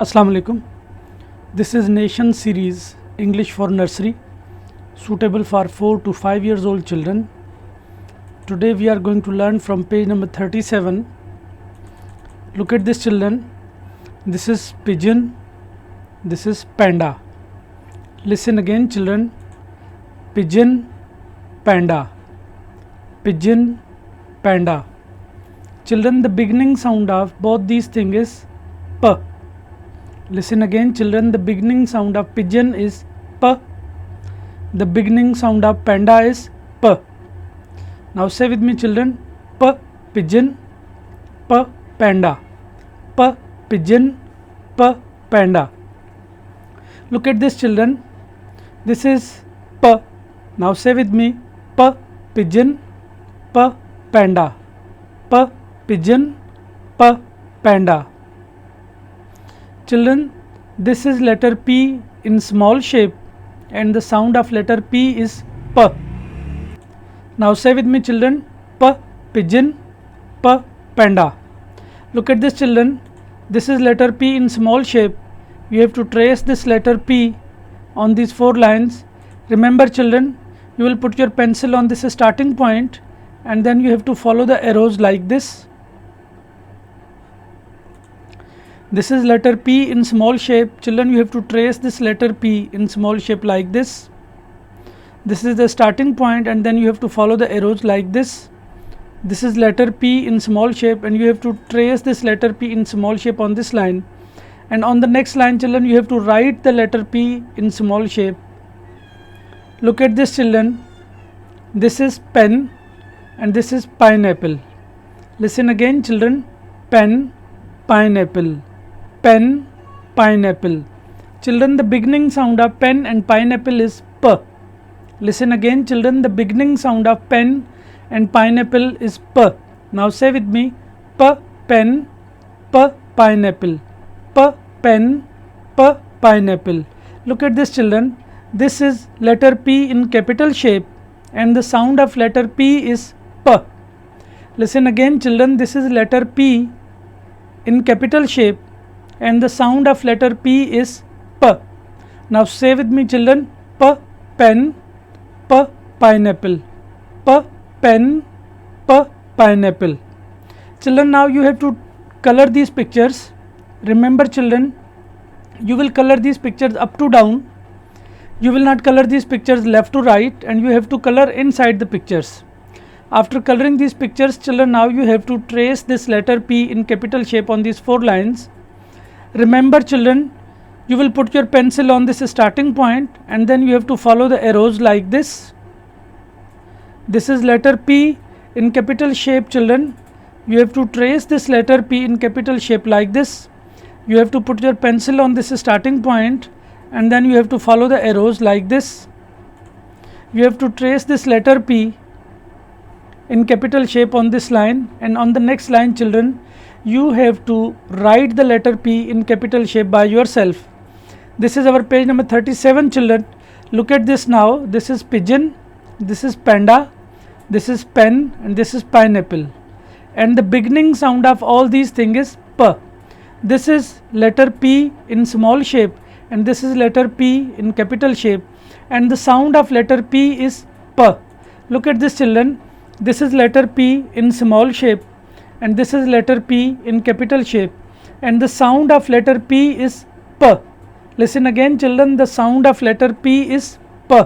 Assalamu alaikum. This is Nation series English for nursery suitable for 4 to 5 years old children. Today we are going to learn from page number 37. Look at this children. This is pigeon. This is panda. Listen again children. Pigeon, panda. Pigeon, panda. Children, the beginning sound of both these things is P. Listen again children, the beginning sound of pigeon is P. The beginning sound of panda is P. Now say with me children, P pigeon, P panda, P pigeon, P panda. Look at this children, this is P. Now say with me, P pigeon, P panda, P pigeon, P panda. Children, this is letter P in small shape and the sound of letter P is P. Now say with me children, P pigeon, P panda. Look at this children, this is letter P in small shape. You have to trace this letter P on these 4 lines. Remember children, you will put your pencil on this starting point and then you have to follow the arrows like this. This is letter P in small shape. Children, you have to trace this letter P in small shape like this. This is the starting point and then you have to follow the arrows like this. This is letter P in small shape and you have to trace this letter P in small shape on this line. And on the next line children, you have to write the letter P in small shape. Look at this children. This is pen and this is pineapple. Listen again children. Pen, pineapple. Pen, pineapple. Children, the beginning sound of pen and pineapple is P. Listen again children, the beginning sound of pen and pineapple is P. Now say with me, P pen, P pineapple, P pen, P pineapple. Look at this children, this is letter P in capital shape and the sound of letter P is P. Listen again children, this is letter P in capital shape and the sound of letter P is P. Now say with me children, P pen, P pineapple, P pen, P pineapple. Children, now you have to color these pictures. Remember children, you will color these pictures up to down. You will not color these pictures left to right and you have to color inside the pictures. After coloring these pictures children, now you have to trace this letter P in capital shape on these 4 lines. Remember children, you will put your pencil on this starting point and then you have to follow the arrows like this. This is letter P in capital shape children. You have to trace this letter P in capital shape like this. You have to put your pencil on this starting point and then you have to follow the arrows like this. You have to trace this letter P in capital shape on this line and on the next line children, you have to write the letter P in capital shape by yourself. This is our page number 37 children. Look at this now. This is pigeon, this is panda, this is pen and this is pineapple. And the beginning sound of all these things is P. This is letter P in small shape and this is letter P in capital shape and the sound of letter P is P. Look at this children. This is letter P in small shape and this is letter P in capital shape and the sound of letter P is P. Listen again children, the sound of letter P is P.